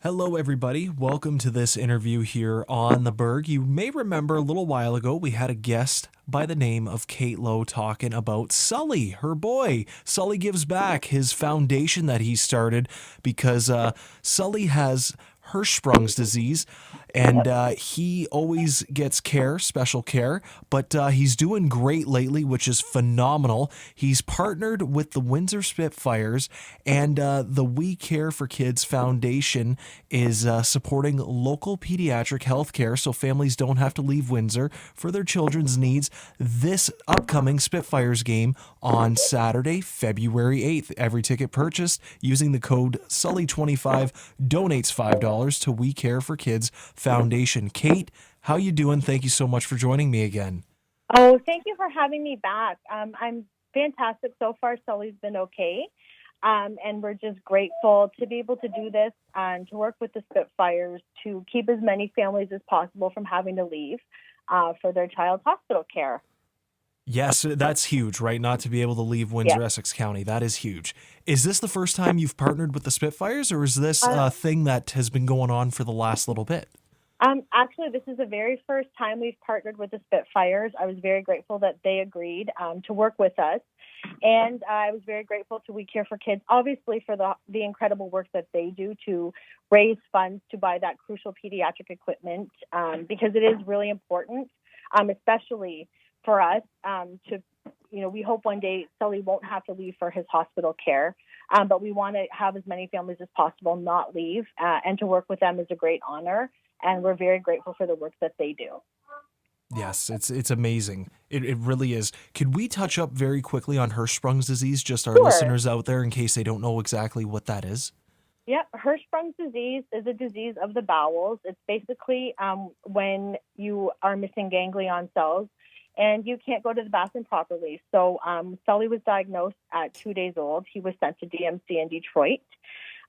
Hello, everybody. Welcome to this interview here on the Berg. You may remember a little while ago we had a guest by the name of Kait Lowe talking about Sully, her boy. Sully Gives Back, his foundation that he started because Sully has Hirschsprung's disease, and he always gets care, special care, but he's doing great lately, which is phenomenal. He's partnered with the Windsor Spitfires, and the We Care for Kids Foundation is supporting local pediatric health care so families don't have to leave Windsor for their children's needs this upcoming Spitfires game on Saturday, February 8th. Every ticket purchased using the code SULLY25 donates $5 to We Care for Kids Foundation. Kait, how you doing? Thank you so much for joining me again. Oh, thank you for having me back. I'm fantastic so far. Sully's been okay. And we're just grateful to be able to do this and to work with the Spitfires to keep as many families as possible from having to leave for their child's hospital care. Yes, that's huge, right? Not to be able to leave Windsor, Essex County. That is huge. Is this the first time you've partnered with the Spitfires, or is this a thing that has been going on for the last little bit? Actually, this is the very first time we've partnered with the Spitfires. I was very grateful that they agreed to work with us. And I was very grateful to We Care for Kids, obviously, for the incredible work that they do to raise funds to buy that crucial pediatric equipment, because it is really important, especially for us we hope one day Sully won't have to leave for his hospital care, but we want to have as many families as possible not leave, and to work with them is a great honor, and we're very grateful for the work that they do. Yes, it's amazing. It really is. Could we touch up very quickly on Hirschsprung's disease, just our listeners out there, in case they don't know exactly what that is? Yep, Hirschsprung's disease is a disease of the bowels. It's basically when you are missing ganglion cells and you can't go to the bathroom properly. So Sully was diagnosed at 2 days old. He was sent to DMC in Detroit.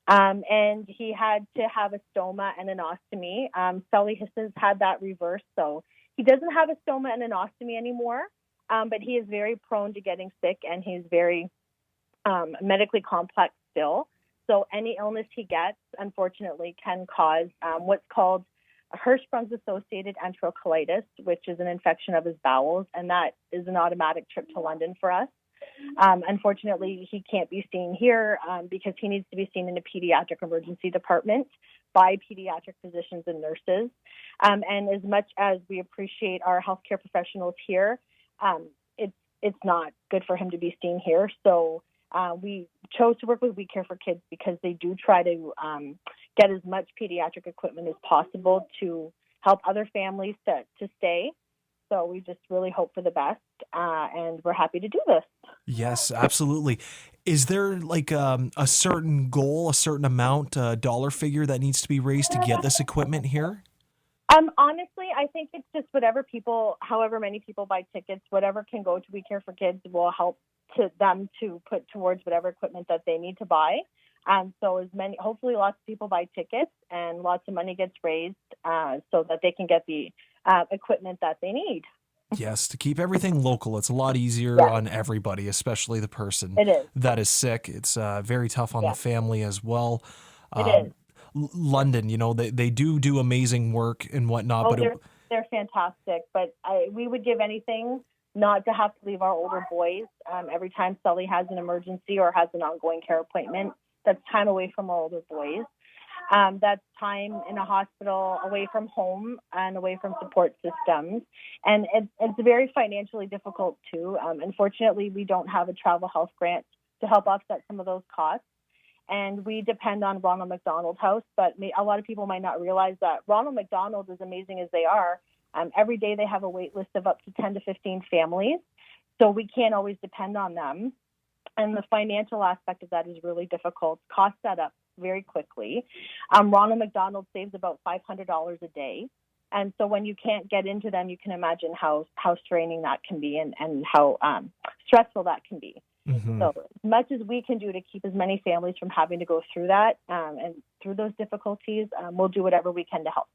And he had to have a stoma and an ostomy. Sully has since had that reversed, so he doesn't have a stoma and an ostomy anymore, but he is very prone to getting sick, and he's very medically complex still. So any illness he gets, unfortunately, can cause what's called a Hirschsprung's associated enterocolitis, which is an infection of his bowels, and that is an automatic trip to London for us. Unfortunately, he can't be seen here because he needs to be seen in a pediatric emergency department by pediatric physicians and nurses. And as much as we appreciate our healthcare professionals here, it's not good for him to be seen here. So we chose to work with We Care for Kids because they do try to get as much pediatric equipment as possible to help other families to stay. So we just really hope for the best, and we're happy to do this. Yes, absolutely. Is there like a certain goal, a certain amount, dollar figure that needs to be raised to get this equipment here? Honestly, I think it's just however many people buy tickets, whatever can go to We Care for Kids will help to them to put towards whatever equipment that they need to buy. So hopefully lots of people buy tickets and lots of money gets raised so that they can get the equipment that they need. Yes, to keep everything local. It's a lot easier on everybody, especially the person that is sick. It's very tough on the family as well. It is. London, they do amazing work and whatnot. But they're fantastic. But we would give anything not to have to leave our older boys every time Sully has an emergency or has an ongoing care appointment. That's time away from our older boys. That's time in a hospital, away from home and away from support systems. And it's very financially difficult, too. Unfortunately, we don't have a travel health grant to help offset some of those costs. And we depend on Ronald McDonald House. But a lot of people might not realize that Ronald McDonald, as amazing as they are, every day they have a wait list of up to 10 to 15 families. So we can't always depend on them. And the financial aspect of that is really difficult. Costs that up very quickly. Ronald McDonald saves about $500 a day. And so when you can't get into them, you can imagine how straining that can be and how stressful that can be. Mm-hmm. So as much as we can do to keep as many families from having to go through that and through those difficulties, we'll do whatever we can to help.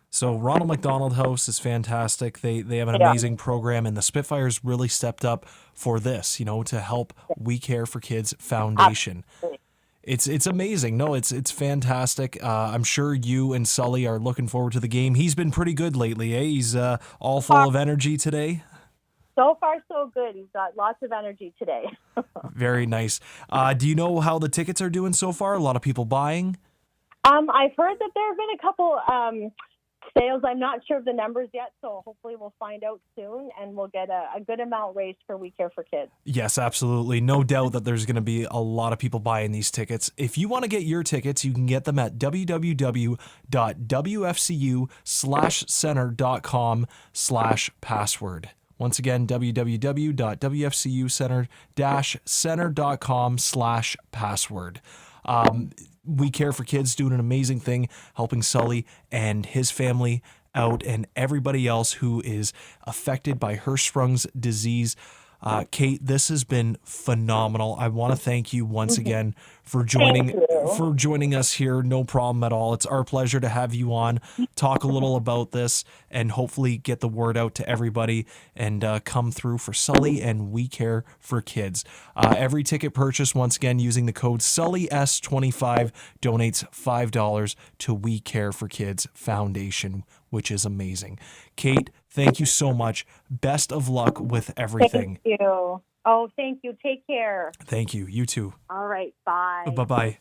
So Ronald McDonald House is fantastic. They have an amazing program, and the Spitfires really stepped up for this, to help We Care for Kids Foundation. Absolutely. It's amazing. No, it's fantastic. I'm sure you and Sully are looking forward to the game. He's been pretty good lately, eh? He's all full of energy today. So far, so good. He's got lots of energy today. Very nice. Do you know how the tickets are doing so far? A lot of people buying? I've heard that there have been a couple sales. I'm not sure of the numbers yet, so hopefully we'll find out soon, and we'll get a good amount raised for We Care for Kids. Yes, absolutely. No doubt that there's going to be a lot of people buying these tickets. If you want to get your tickets, you can get them at www.wfcu/center.com/password. Once again, www.wfcu-center.com/password. We Care for Kids doing an amazing thing, helping Sully and his family out and everybody else who is affected by Hirschsprung's disease. Kait, this has been phenomenal. I want to thank you once again for joining us here. No problem at all. It's our pleasure to have you on, talk a little about this, and hopefully get the word out to everybody and come through for Sully and We Care for Kids. Every ticket purchase, once again, using the code SullyS25 donates $5 to We Care for Kids Foundation, which is amazing. Kait, thank you so much. Best of luck with everything. Thank you. Oh, thank you. Take care. Thank you. You too. All right. Bye. Bye-bye.